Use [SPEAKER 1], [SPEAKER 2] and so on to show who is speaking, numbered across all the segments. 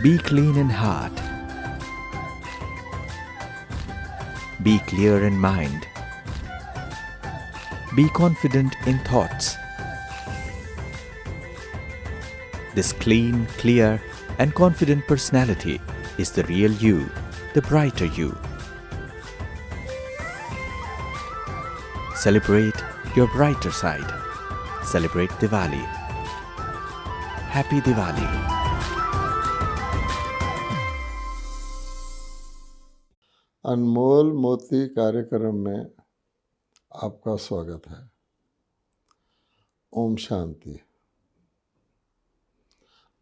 [SPEAKER 1] Be clean in heart. Be clear in mind. Be confident in thoughts. This clean, clear, and confident personality is the real you, the brighter you. Celebrate your brighter side. Celebrate Diwali. Happy Diwali.
[SPEAKER 2] अनमोल मोती कार्यक्रम में आपका स्वागत है। ओम शांति।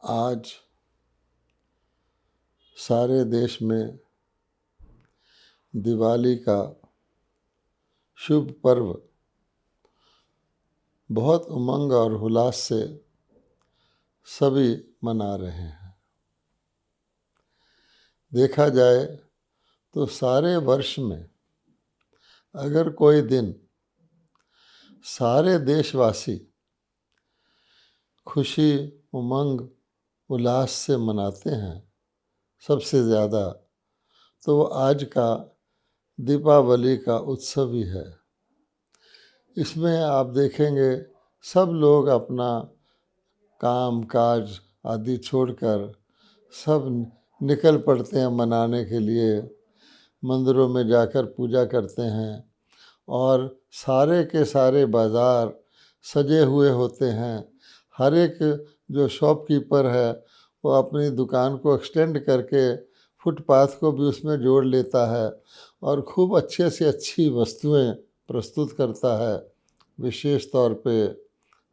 [SPEAKER 2] आज सारे देश में दिवाली का शुभ पर्व बहुत उमंग और उल्लास से सभी मना रहे हैं। देखा जाए तो सारे वर्ष में अगर कोई दिन सारे देशवासी खुशी उमंग उल्लास से मनाते हैं सबसे ज़्यादा, तो वो आज का दीपावली का उत्सव ही है। इसमें आप देखेंगे सब लोग अपना काम काज आदि छोड़कर सब निकल पड़ते हैं मनाने के लिए। मंदिरों में जाकर पूजा करते हैं और सारे के सारे बाज़ार सजे हुए होते हैं। हर एक जो शॉपकीपर है वो अपनी दुकान को एक्सटेंड करके फुटपाथ को भी उसमें जोड़ लेता है और खूब अच्छे से अच्छी वस्तुएं प्रस्तुत करता है। विशेष तौर पे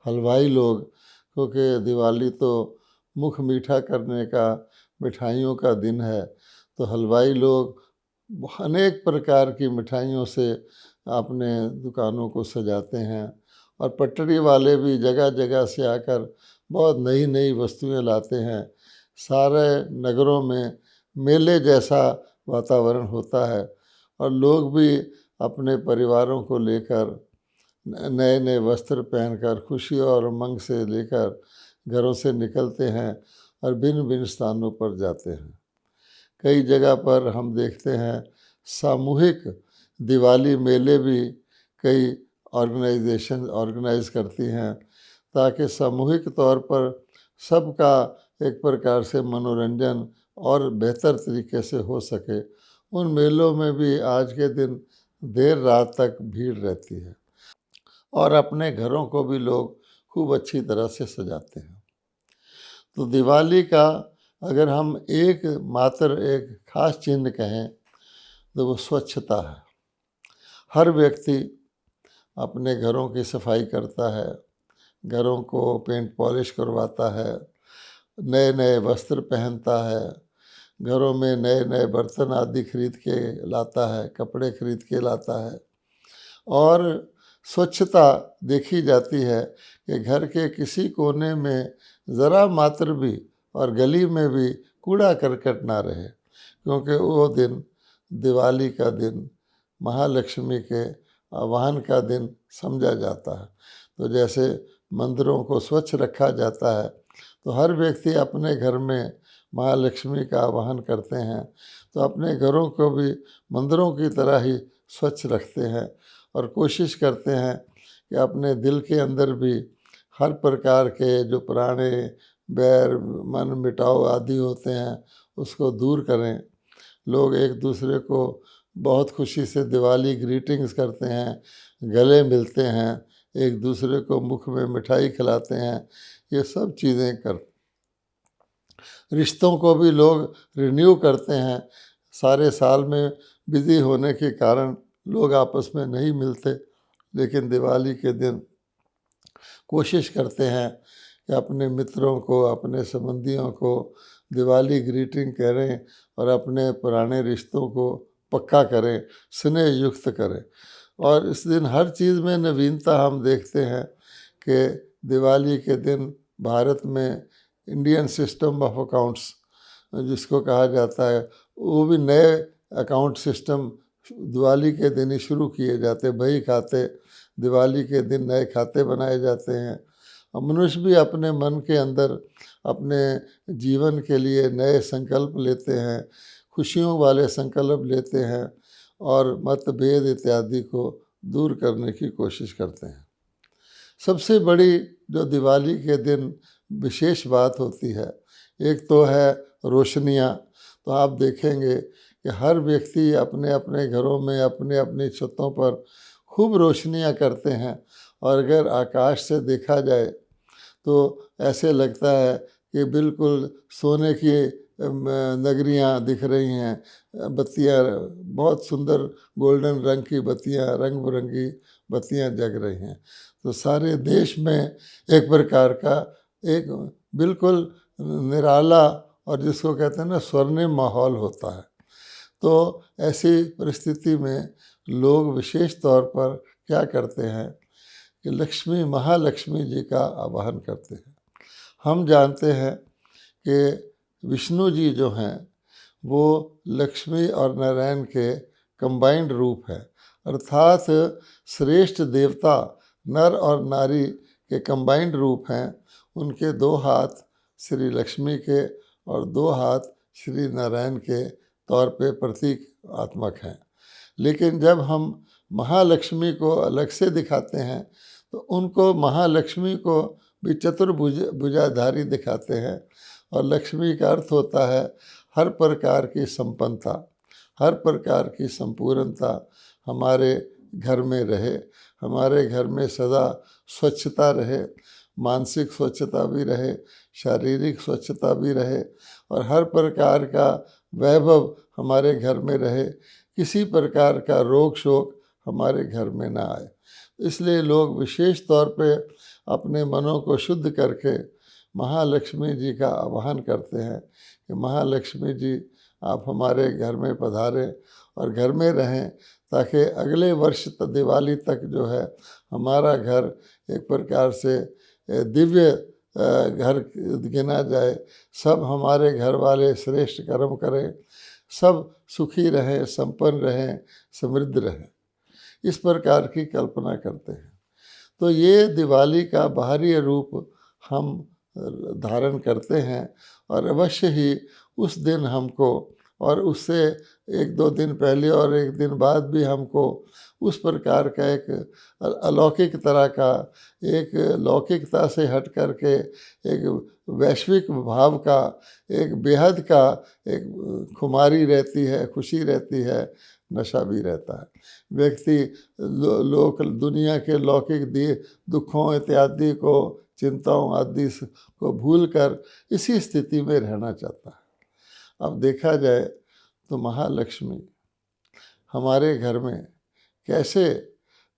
[SPEAKER 2] हलवाई लोग, क्योंकि दिवाली तो मुख मीठा करने का, मिठाइयों का दिन है, तो हलवाई लोग अनेक प्रकार की मिठाइयों से अपने दुकानों को सजाते हैं और पटरी वाले भी जगह जगह से आकर बहुत नई नई वस्तुएं लाते हैं। सारे नगरों में मेले जैसा वातावरण होता है और लोग भी अपने परिवारों को लेकर नए नए वस्त्र पहनकर खुशी और उमंग से लेकर घरों से निकलते हैं और भिन्न भिन्न स्थानों पर जाते हैं। कई जगह पर हम देखते हैं सामूहिक दिवाली मेले भी कई ऑर्गेनाइजेशन ऑर्गेनाइज करती हैं ताकि सामूहिक तौर पर सबका एक प्रकार से मनोरंजन और बेहतर तरीके से हो सके। उन मेलों में भी आज के दिन देर रात तक भीड़ रहती है और अपने घरों को भी लोग खूब अच्छी तरह से सजाते हैं। तो दिवाली का अगर हम एक मात्र एक खास चिन्ह कहें तो वो स्वच्छता है। हर व्यक्ति अपने घरों की सफाई करता है, घरों को पेंट पॉलिश करवाता है, नए नए वस्त्र पहनता है, घरों में नए नए बर्तन आदि खरीद के लाता है, कपड़े खरीद के लाता है और स्वच्छता देखी जाती है कि घर के किसी कोने में ज़रा मात्र भी और गली में भी कूड़ा करकट ना रहे, क्योंकि वो दिन दिवाली का दिन महालक्ष्मी के आवाहन का दिन समझा जाता है। तो जैसे मंदिरों को स्वच्छ रखा जाता है तो हर व्यक्ति अपने घर में महालक्ष्मी का आवाहन करते हैं, तो अपने घरों को भी मंदिरों की तरह ही स्वच्छ रखते हैं और कोशिश करते हैं कि अपने दिल के अंदर भी हर प्रकार के जो पुराने बैर मन मिटाव आदि होते हैं उसको दूर करें। लोग एक दूसरे को बहुत खुशी से दिवाली ग्रीटिंग्स करते हैं, गले मिलते हैं, एक दूसरे को मुख में मिठाई खिलाते हैं। ये सब चीज़ें कर रिश्तों को भी लोग रिन्यू करते हैं। सारे साल में बिज़ी होने के कारण लोग आपस में नहीं मिलते, लेकिन दिवाली के दिन कोशिश करते हैं कि अपने मित्रों को, अपने संबंधियों को दिवाली ग्रीटिंग करें और अपने पुराने रिश्तों को पक्का करें, स्नेह युक्त करें। और इस दिन हर चीज़ में नवीनता हम देखते हैं कि दिवाली के दिन भारत में इंडियन सिस्टम ऑफ अकाउंट्स जिसको कहा जाता है, वो भी नए अकाउंट सिस्टम दिवाली के दिन ही शुरू किए जाते। बही खाते दिवाली के दिन नए खाते बनाए जाते हैं मनुष्य भी अपने मन के अंदर अपने जीवन के लिए नए संकल्प लेते हैं, खुशियों वाले संकल्प लेते हैं और मतभेद इत्यादि को दूर करने की कोशिश करते हैं। सबसे बड़ी जो दिवाली के दिन विशेष बात होती है, एक तो है रोशनियाँ। तो आप देखेंगे कि हर व्यक्ति अपने अपने घरों में अपने अपनी छतों पर खूब रोशनियाँ करते हैं, और अगर आकाश से देखा जाए तो ऐसे लगता है कि बिल्कुल सोने की नगरियाँ दिख रही हैं। बत्तियाँ बहुत सुंदर गोल्डन रंग की बत्तियाँ, रंग बिरंगी बत्तियाँ जग रही हैं। तो सारे देश में एक प्रकार का एक बिल्कुल निराला और जिसको कहते हैं ना स्वर्णिम माहौल होता है। तो ऐसी परिस्थिति में लोग विशेष तौर पर क्या करते हैं कि लक्ष्मी, महालक्ष्मी जी का आवाहन करते हैं। हम जानते हैं कि विष्णु जी जो हैं वो लक्ष्मी और नारायण के कंबाइंड रूप है, अर्थात श्रेष्ठ देवता नर और नारी के कंबाइंड रूप हैं। उनके 2 हाथ श्री लक्ष्मी के और 2 हाथ श्री नारायण के तौर पे प्रतीक आत्मक हैं। लेकिन जब हम महालक्ष्मी को अलग से दिखाते हैं तो उनको, महालक्ष्मी को भी चतुर्भुजाधारी दिखाते हैं। और लक्ष्मी का अर्थ होता है हर प्रकार की संपन्नता, हर प्रकार की संपूर्णता हमारे घर में रहे, हमारे घर में सदा स्वच्छता रहे, मानसिक स्वच्छता भी रहे, शारीरिक स्वच्छता भी रहे, और हर प्रकार का वैभव हमारे घर में रहे, किसी प्रकार का रोग शोक हमारे घर में ना आए। इसलिए लोग विशेष तौर पे अपने मनों को शुद्ध करके महालक्ष्मी जी का आवाहन करते हैं कि महालक्ष्मी जी आप हमारे घर में पधारें और घर में रहें, ताकि अगले वर्ष दिवाली तक जो है हमारा घर एक प्रकार से दिव्य घर गिना जाए। सब हमारे घर वाले श्रेष्ठ कर्म करें, सब सुखी रहें, संपन्न रहें, समृद्ध रहें, इस प्रकार की कल्पना करते हैं। तो ये दिवाली का बाहरी रूप हम धारण करते हैं, और अवश्य ही उस दिन हमको, और उससे 1-2 दिन पहले और 1 दिन बाद भी हमको उस प्रकार का एक अलौकिक तरह का, एक लौकिकता से हट कर के एक वैश्विक भाव का, एक बेहद का एक खुमारी रहती है, खुशी रहती है, नशा भी रहता है। व्यक्ति लोक दुनिया के लौकिक दुखों इत्यादि को, चिंताओं आदि को भूलकर इसी स्थिति में रहना चाहता है। अब देखा जाए तो महालक्ष्मी हमारे घर में कैसे,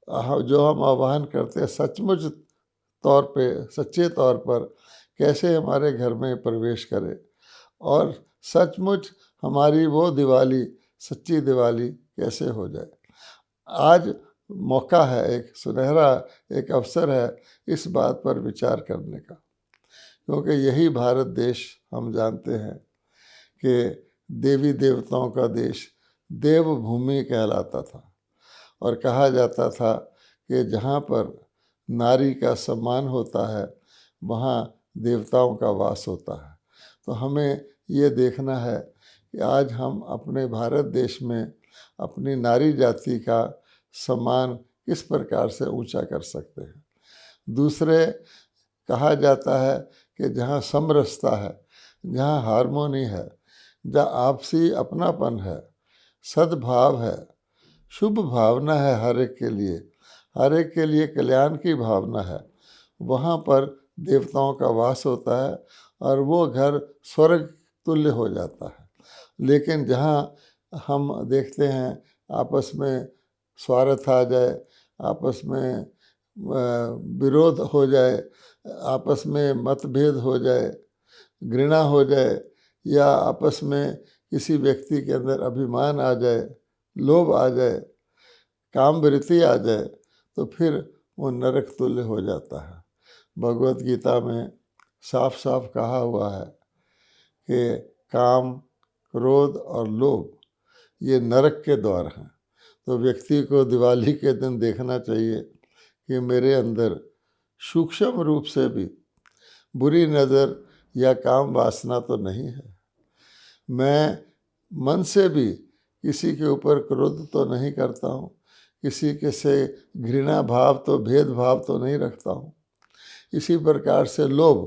[SPEAKER 2] जो हम आह्वान करते हैं, सचमुच तौर पे, सच्चे तौर पर कैसे हमारे घर में प्रवेश करे, और सचमुच हमारी वो दिवाली, सच्ची दिवाली कैसे हो जाए। आज मौका है, एक सुनहरा एक अवसर है इस बात पर विचार करने का, क्योंकि यही भारत देश हम जानते हैं कि देवी देवताओं का देश, देवभूमि कहलाता था, और कहा जाता था कि जहाँ पर नारी का सम्मान होता है वहाँ देवताओं का वास होता है। तो हमें ये देखना है कि आज हम अपने भारत देश में अपनी नारी जाति का सम्मान किस प्रकार से ऊंचा कर सकते हैं। दूसरे, कहा जाता है कि जहाँ समरसता है, जहाँ हार्मोनी है, जहाँ आपसी अपनापन है, सद्भाव है, शुभ भावना है, हर एक के लिए कल्याण की भावना है, वहाँ पर देवताओं का वास होता है और वो घर स्वर्ग तुल्य हो जाता है। लेकिन जहाँ हम देखते हैं आपस में स्वार्थ आ जाए, आपस में विरोध हो जाए, आपस में मतभेद हो जाए, घृणा हो जाए, या आपस में किसी व्यक्ति के अंदर अभिमान आ जाए, लोभ आ जाए, कामवृत्ति आ जाए, तो फिर वो नरक तुल्य हो जाता है। भगवत गीता में साफ साफ कहा हुआ है कि काम, क्रोध और लोभ ये नरक के द्वार हैं। तो व्यक्ति को दिवाली के दिन देखना चाहिए कि मेरे अंदर सूक्ष्म रूप से भी बुरी नज़र या काम वासना तो नहीं है। मैं मन से भी किसी के ऊपर क्रोध तो नहीं करता हूँ, किसी के से घृणा भाव तो भेदभाव तो नहीं रखता हूँ। इसी प्रकार से लोभ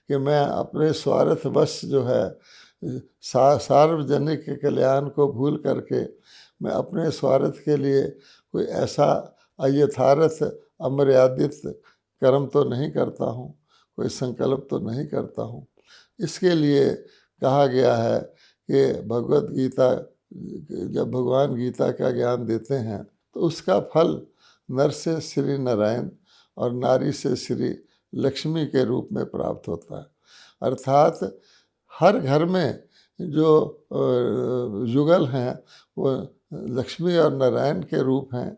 [SPEAKER 2] कि मैं अपने स्वार्थवश जो है सार्वजनिक कल्याण को भूल करके मैं अपने स्वार्थ के लिए कोई ऐसा अयथार्थ अमर्यादित कर्म तो नहीं करता हूँ, कोई संकल्प तो नहीं करता हूँ। इसके लिए कहा गया है कि भगवत गीता, जब भगवान गीता का ज्ञान देते हैं तो उसका फल नर से श्री नारायण और नारी से श्री लक्ष्मी के रूप में प्राप्त होता है। अर्थात हर घर में जो युगल हैं वो लक्ष्मी और नारायण के रूप हैं,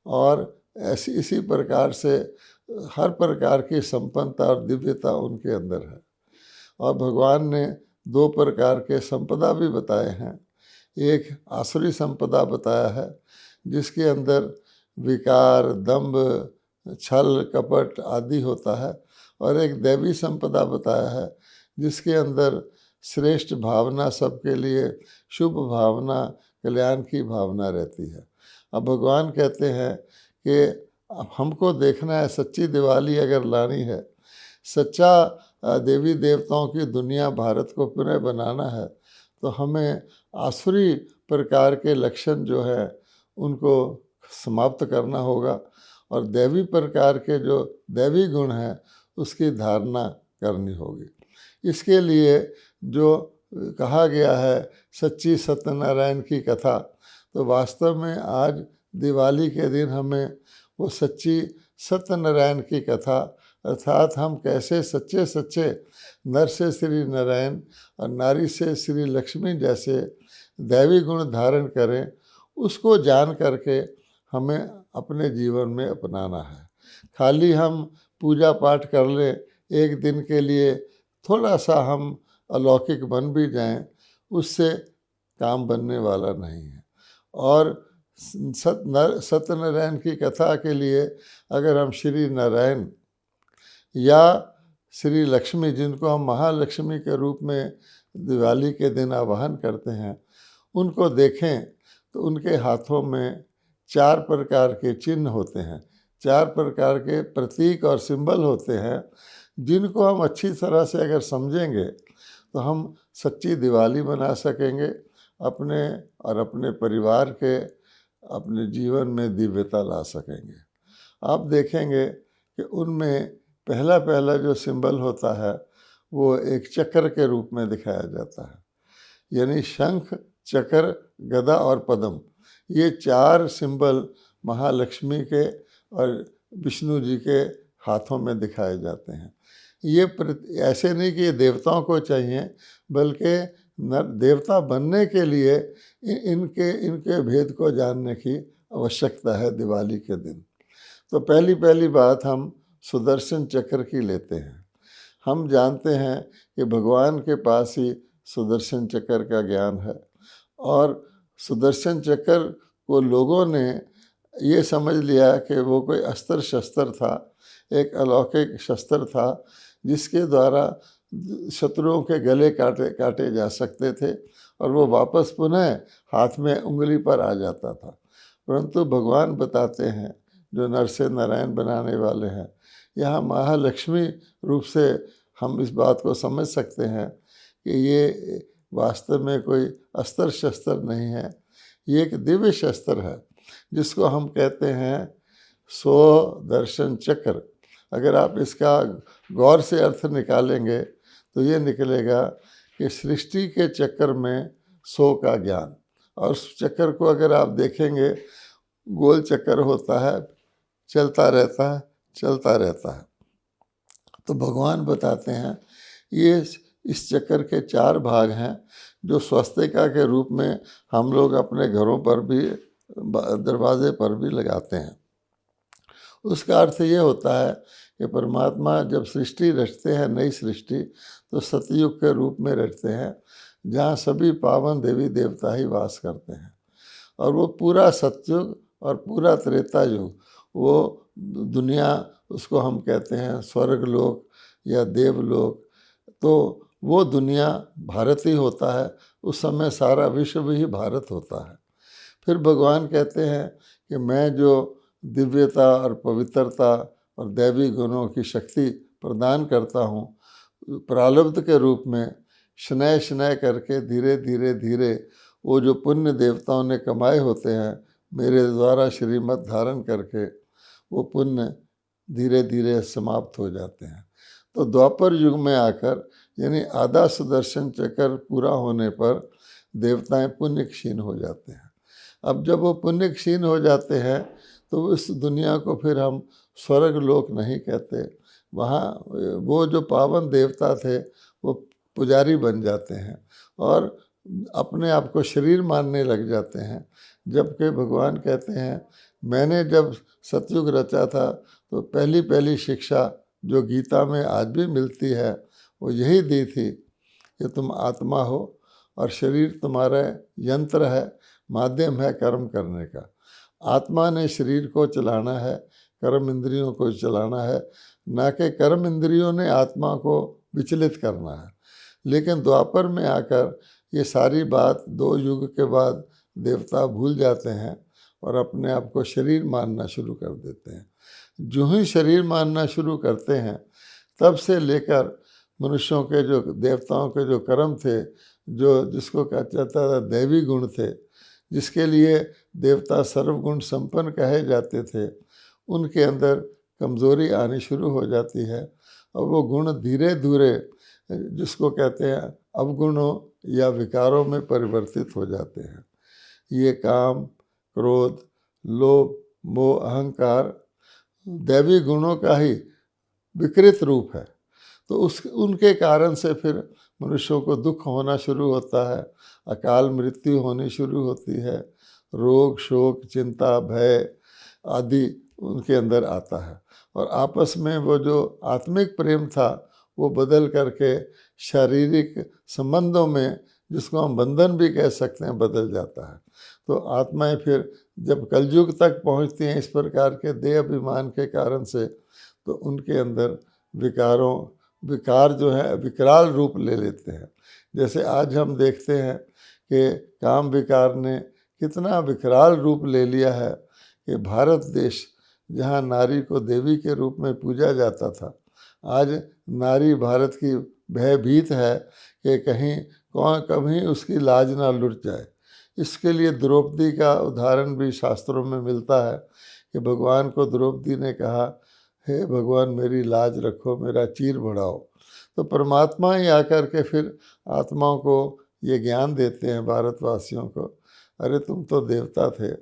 [SPEAKER 2] और ऐसी इसी प्रकार से हर प्रकार की संपन्नता और दिव्यता उनके अंदर है। और भगवान ने दो प्रकार के संपदा भी बताए हैं। एक आसुरी संपदा बताया है जिसके अंदर विकार, दंभ, छल, कपट आदि होता है, और एक दैवी संपदा बताया है जिसके अंदर श्रेष्ठ भावना, सबके लिए शुभ भावना, कल्याण की भावना रहती है। अब भगवान कहते हैं कि हमको देखना है, सच्ची दिवाली अगर लानी है, सच्चा देवी देवताओं की दुनिया भारत को पुनः बनाना है, तो हमें आसुरी प्रकार के लक्षण जो है उनको समाप्त करना होगा, और दैवी प्रकार के जो दैवी गुण हैं उसकी धारणा करनी होगी। इसके लिए जो कहा गया है सच्ची सत्यनारायण की कथा, तो वास्तव में आज दिवाली के दिन हमें वो सच्ची सत्यनारायण की कथा, अर्थात हम कैसे सच्चे सच्चे नर से श्री नारायण और नारी से श्री लक्ष्मी जैसे दैवी गुण धारण करें, उसको जान करके हमें अपने जीवन में अपनाना है। खाली हम पूजा पाठ कर लें, एक दिन के लिए थोड़ा सा हम अलौकिक बन भी जाएं, उससे काम बनने वाला नहीं है। और सत्यनारायण की कथा के लिए अगर हम श्री नारायण या श्री लक्ष्मी, जिनको हम महालक्ष्मी के रूप में दिवाली के दिन आवाहन करते हैं, उनको देखें तो उनके हाथों में 4 प्रकार के चिन्ह होते हैं, 4 प्रकार के प्रतीक और सिंबल होते हैं, जिनको हम अच्छी तरह से अगर समझेंगे तो हम सच्ची दिवाली मना सकेंगे, अपने और अपने परिवार के, अपने जीवन में दिव्यता ला सकेंगे। आप देखेंगे कि उनमें पहला पहला जो सिंबल होता है वो एक चक्र के रूप में दिखाया जाता है, यानी शंख, चक्र, गदा और पद्म, ये 4 सिंबल महालक्ष्मी के और विष्णु जी के हाथों में दिखाए जाते हैं। ये ऐसे नहीं कि ये देवताओं को चाहिए, बल्कि देवता बनने के लिए इनके भेद को जानने की आवश्यकता है दिवाली के दिन। तो पहली बात हम सुदर्शन चक्र की लेते हैं। हम जानते हैं कि भगवान के पास ही सुदर्शन चक्र का ज्ञान है, और सुदर्शन चक्र को लोगों ने ये समझ लिया कि वो कोई अस्त्र शस्त्र था, एक अलौकिक शस्त्र था जिसके द्वारा शत्रुओं के गले काटे जा सकते थे, और वो वापस पुनः हाथ में उंगली पर आ जाता था। परंतु भगवान बताते हैं, जो नर से नारायण बनाने वाले हैं, यहाँ महालक्ष्मी रूप से हम इस बात को समझ सकते हैं कि ये वास्तव में कोई अस्त्र शस्त्र नहीं है, ये एक दिव्य शस्त्र है जिसको हम कहते हैं सुदर्शन चक्र। अगर आप इसका गौर से अर्थ निकालेंगे तो ये निकलेगा कि सृष्टि के चक्र में 100 का ज्ञान, और उस चक्र को अगर आप देखेंगे गोल चक्र होता है, चलता रहता है, चलता रहता है। तो भगवान बताते हैं ये इस चक्र के 4 भाग हैं, जो स्वस्तिका के रूप में हम लोग अपने घरों पर भी, दरवाजे पर भी लगाते हैं। उसका अर्थ ये होता है कि परमात्मा जब सृष्टि रचते हैं, नई सृष्टि, तो सतयुग के रूप में रचते हैं, जहाँ सभी पावन देवी देवता ही वास करते हैं। और वो पूरा सतयुग और पूरा त्रेता युग वो दुनिया उसको हम कहते हैं स्वर्ग लोक या देवलोक। तो वो दुनिया भारत ही होता है, उस समय सारा विश्व ही भारत होता है। फिर भगवान कहते हैं कि मैं जो दिव्यता और पवित्रता और दैवी गुणों की शक्ति प्रदान करता हूँ, प्रारब्ध के रूप में स्नेह स्नेह करके धीरे धीरे धीरे वो जो पुण्य देवताओं ने कमाए होते हैं मेरे द्वारा श्रीमत धारण करके, वो पुण्य धीरे धीरे समाप्त हो जाते हैं। तो द्वापर युग में आकर यानी आधा सुदर्शन चक्र पूरा होने पर देवताएं पुण्य क्षीण हो जाते हैं। अब जब वो पुण्य क्षीण हो जाते हैं तो इस दुनिया को फिर हम स्वर्ग लोक नहीं कहते, वहाँ वो जो पावन देवता थे वो पुजारी बन जाते हैं और अपने आप को शरीर मानने लग जाते हैं। जबकि भगवान कहते हैं मैंने जब सतयुग रचा था तो पहली पहली शिक्षा जो गीता में आज भी मिलती है वो यही दी थी कि तुम आत्मा हो और शरीर तुम्हारा यंत्र है, माध्यम है कर्म करने का। आत्मा ने शरीर को चलाना है, कर्म इंद्रियों को चलाना है, ना कि कर्म इंद्रियों ने आत्मा को विचलित करना है। लेकिन द्वापर में आकर ये सारी बात 2 युग के बाद देवता भूल जाते हैं और अपने आप को शरीर मानना शुरू कर देते हैं। जो ही शरीर मानना शुरू करते हैं तब से लेकर मनुष्यों के जो देवताओं के जो कर्म थे, जो जिसको कहा जाता था दैवी गुण थे, जिसके लिए देवता सर्वगुण संपन्न कहे जाते थे, उनके अंदर कमज़ोरी आनी शुरू हो जाती है और वो गुण धीरे धीरे जिसको कहते हैं अवगुणों या विकारों में परिवर्तित हो जाते हैं। ये काम, क्रोध, लोभ, मोह, अहंकार दैवी गुणों का ही विकृत रूप है। तो उनके कारण से फिर मनुष्यों को दुख होना शुरू होता है, अकाल मृत्यु होनी शुरू होती है, रोग शोक चिंता भय आदि उनके अंदर आता है और आपस में वो जो आत्मिक प्रेम था वो बदल करके शारीरिक संबंधों में, जिसको हम बंधन भी कह सकते हैं, बदल जाता है। तो आत्माएं फिर जब कलयुग तक पहुंचती हैं इस प्रकार के देह अभिमान के कारण से, तो उनके अंदर विकार जो है विकराल रूप ले लेते हैं। जैसे आज हम देखते हैं कि काम विकार ने कितना विकराल रूप ले लिया है कि भारत देश जहाँ नारी को देवी के रूप में पूजा जाता था, आज नारी भारत की भयभीत है कि कहीं कभी उसकी लाज ना लुट जाए। इसके लिए द्रौपदी का उदाहरण भी शास्त्रों में मिलता है कि भगवान को द्रौपदी ने कहा, हे भगवान मेरी लाज रखो, मेरा चीर बढ़ाओ। तो परमात्मा ही आकर के फिर आत्माओं को ये ज्ञान देते हैं भारतवासियों को, अरे तुम तो देवता थे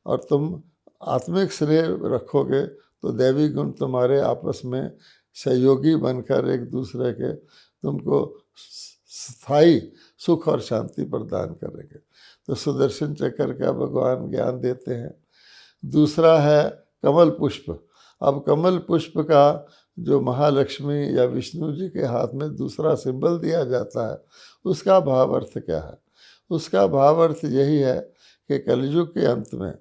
[SPEAKER 2] और तुम आत्मिक स्नेह रखोगे तो दैवी गुण तुम्हारे आपस में सहयोगी बनकर एक दूसरे के तुमको स्थायी सुख और शांति प्रदान करेंगे। तो सुदर्शन चक्र का भगवान ज्ञान देते हैं। दूसरा है कमल पुष्प। अब कमल पुष्प का जो महालक्ष्मी या विष्णु जी के हाथ में दूसरा सिंबल दिया जाता है, उसका भाव अर्थ क्या है? उसका भाव अर्थ यही है कि कलयुग के अंत में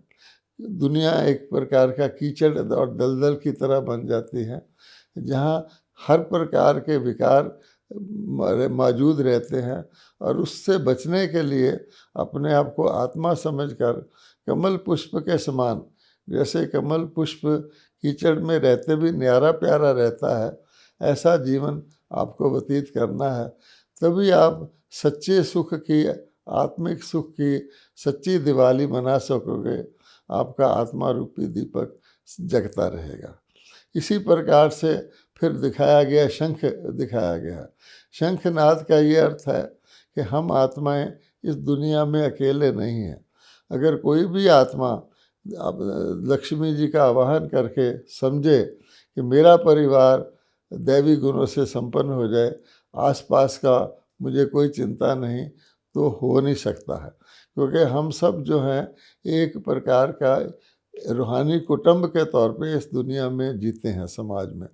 [SPEAKER 2] दुनिया एक प्रकार का कीचड़ और दलदल की तरह बन जाती है, जहाँ हर प्रकार के विकार मौजूद रहते हैं और उससे बचने के लिए अपने आप को आत्मा समझकर कमल पुष्प के समान, जैसे कमल पुष्प कीचड़ में रहते भी न्यारा प्यारा रहता है, ऐसा जीवन आपको व्यतीत करना है। तभी आप सच्चे सुख की, आत्मिक सुख की सच्ची दिवाली मना सकोगे। आपका आत्मा रूपी दीपक जगता रहेगा। इसी प्रकार से फिर दिखाया गया शंख दिखाया गया। शंखनाद का ये अर्थ है कि हम आत्माएं इस दुनिया में अकेले नहीं हैं। अगर कोई भी आत्मा लक्ष्मी जी का आवाहन करके समझे कि मेरा परिवार दैवी गुणों से संपन्न हो जाए, आसपास का मुझे कोई चिंता नहीं, तो हो नहीं सकता है। क्योंकि हम सब जो हैं एक प्रकार का रूहानी कुटुंब के तौर पे इस दुनिया में जीते हैं समाज में।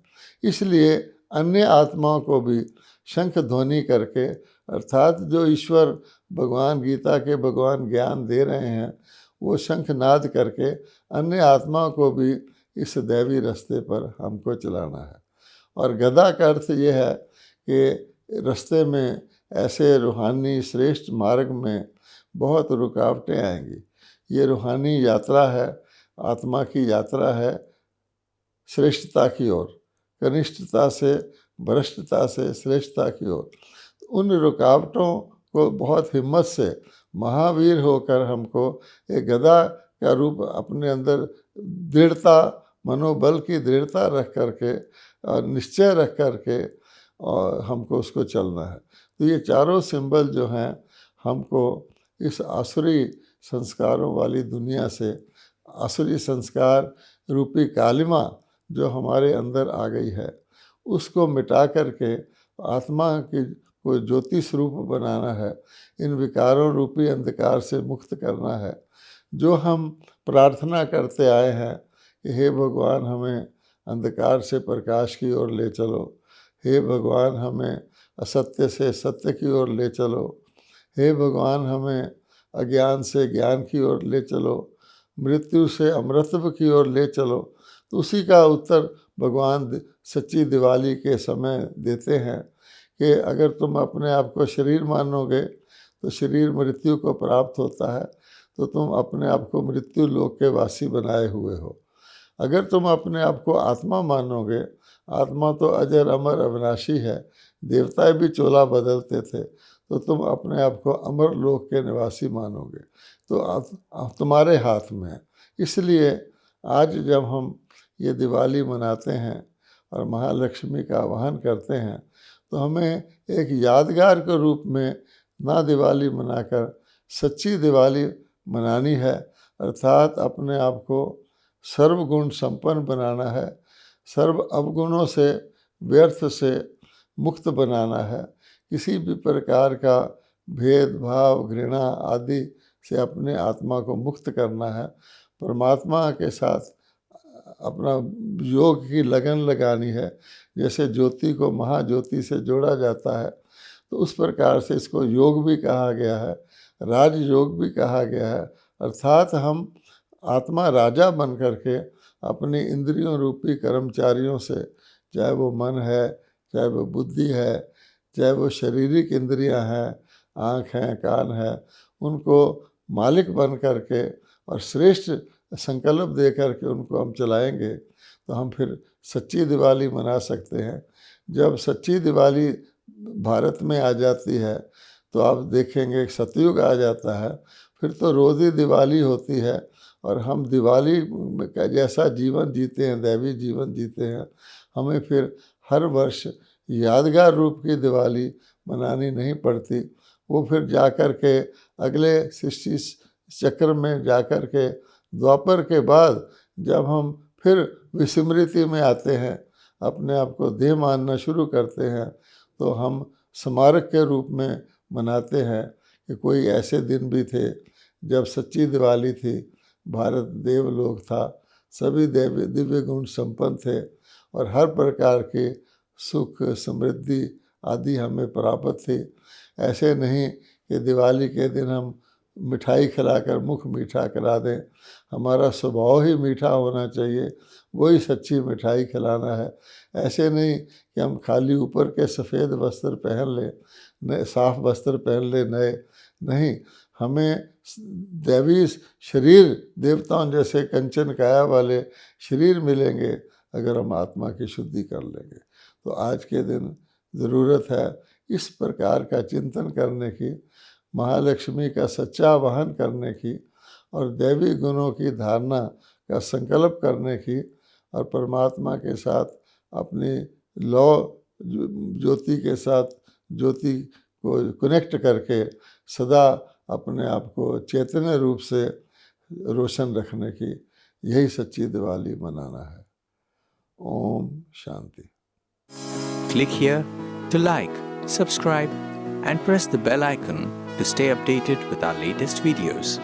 [SPEAKER 2] इसलिए अन्य आत्माओं को भी शंख ध्वनि करके, अर्थात जो ईश्वर भगवान गीता के भगवान ज्ञान दे रहे हैं, वो शंख नाद करके अन्य आत्माओं को भी इस दैवी रास्ते पर हमको चलाना है। और गदा का अर्थ ये है कि रास्ते में ऐसे रूहानी श्रेष्ठ मार्ग में बहुत रुकावटें आएंगी। ये रूहानी यात्रा है, आत्मा की यात्रा है श्रेष्ठता की ओर, कनिष्ठता से भ्रष्टता से श्रेष्ठता की ओर। उन रुकावटों को बहुत हिम्मत से महावीर होकर हमको एक गदा का रूप अपने अंदर दृढ़ता, मनोबल की दृढ़ता रख करके और निश्चय रख करके और हमको उसको चलना है। तो ये चारों सिंबल जो हैं हमको इस आसुरी संस्कारों वाली दुनिया से, आसुरी संस्कार रूपी कालिमा जो हमारे अंदर आ गई है, उसको मिटा करके आत्मा की को ज्योति स्वरूप बनाना है। इन विकारों रूपी अंधकार से मुक्त करना है। जो हम प्रार्थना करते आए हैं कि हे भगवान हमें अंधकार से प्रकाश की ओर ले चलो, हे भगवान हमें असत्य से सत्य की ओर ले चलो, हे भगवान हमें अज्ञान से ज्ञान की ओर ले चलो, मृत्यु से अमृतत्व की ओर ले चलो। तो उसी का उत्तर भगवान सच्ची दिवाली के समय देते हैं कि अगर तुम अपने आप को शरीर मानोगे तो शरीर मृत्यु को प्राप्त होता है, तो तुम अपने आप को मृत्यु लोक के वासी बनाए हुए हो। अगर तुम अपने आप को आत्मा मानोगे, आत्मा तो अजर अमर अविनाशी है, देवता भी चोला बदलते थे, तो तुम अपने आप को अमर लोक के निवासी मानोगे। तो तुम्हारे हाथ में है। इसलिए आज जब हम ये दिवाली मनाते हैं और महालक्ष्मी का आवाहन करते हैं, तो हमें एक यादगार के रूप में ना दिवाली मनाकर सच्ची दिवाली मनानी है, अर्थात अपने आप को सर्वगुण संपन्न बनाना है, सर्व अवगुणों से, व्यर्थ से मुक्त बनाना है। किसी भी प्रकार का भेदभाव, घृणा आदि से अपने आत्मा को मुक्त करना है। परमात्मा के साथ अपना योग की लगन लगानी है। जैसे ज्योति को महाज्योति से जोड़ा जाता है, तो उस प्रकार से इसको योग भी कहा गया है, राजयोग भी कहा गया है। अर्थात हम आत्मा राजा बन करके अपनी इंद्रियों रूपी कर्मचारियों से, चाहे वो मन है, चाहे वो बुद्धि है, चाहे वो शारीरिक इंद्रियां हैं, आँख हैं, कान है, उनको मालिक बन करके और श्रेष्ठ संकल्प दे करके उनको हम चलाएंगे, तो हम फिर सच्ची दिवाली मना सकते हैं। जब सच्ची दिवाली भारत में आ जाती है तो आप देखेंगे सतयुग आ जाता है, फिर तो रोज़ ही दिवाली होती है और हम दिवाली का जैसा जीवन जीते हैं, दैवी जीवन जीते हैं। हमें फिर हर वर्ष यादगार रूप की दिवाली मनानी नहीं पड़ती। वो फिर जा कर के अगले सृष्टि चक्र में जा कर के द्वापर के बाद जब हम फिर विस्मृति में आते हैं, अपने आप को देह मानना शुरू करते हैं, तो हम स्मारक के रूप में मनाते हैं कि कोई ऐसे दिन भी थे जब सच्ची दिवाली थी, भारत देवलोक था, सभी दिव्य गुण संपन्न थे और हर प्रकार के सुख समृद्धि आदि हमें प्राप्त थी। ऐसे नहीं कि दिवाली के दिन हम मिठाई खिलाकर मुख मीठा करा दें। हमारा स्वभाव ही मीठा होना चाहिए, वही सच्ची मिठाई खिलाना है। ऐसे नहीं कि हम खाली ऊपर के सफ़ेद वस्त्र पहन लें, नए साफ वस्त्र पहन लें नए, नहीं, हमें दैवी शरीर, देवताओं जैसे कंचन काया वाले शरीर मिलेंगे अगर हम आत्मा की शुद्धि कर लेंगे। तो आज के दिन ज़रूरत है इस प्रकार का चिंतन करने की, महालक्ष्मी का सच्चा आवाहन करने की और दैवी गुणों की धारणा का संकल्प करने की और परमात्मा के साथ अपनी लौ ज्योति के साथ ज्योति को कनेक्ट करके सदा अपने आप को चैतन्य रूप से रोशन रखने की, यही सच्ची दिवाली मनाना है। Om Shanti.
[SPEAKER 1] Click here to like, subscribe, and press the bell icon to stay updated with our latest videos.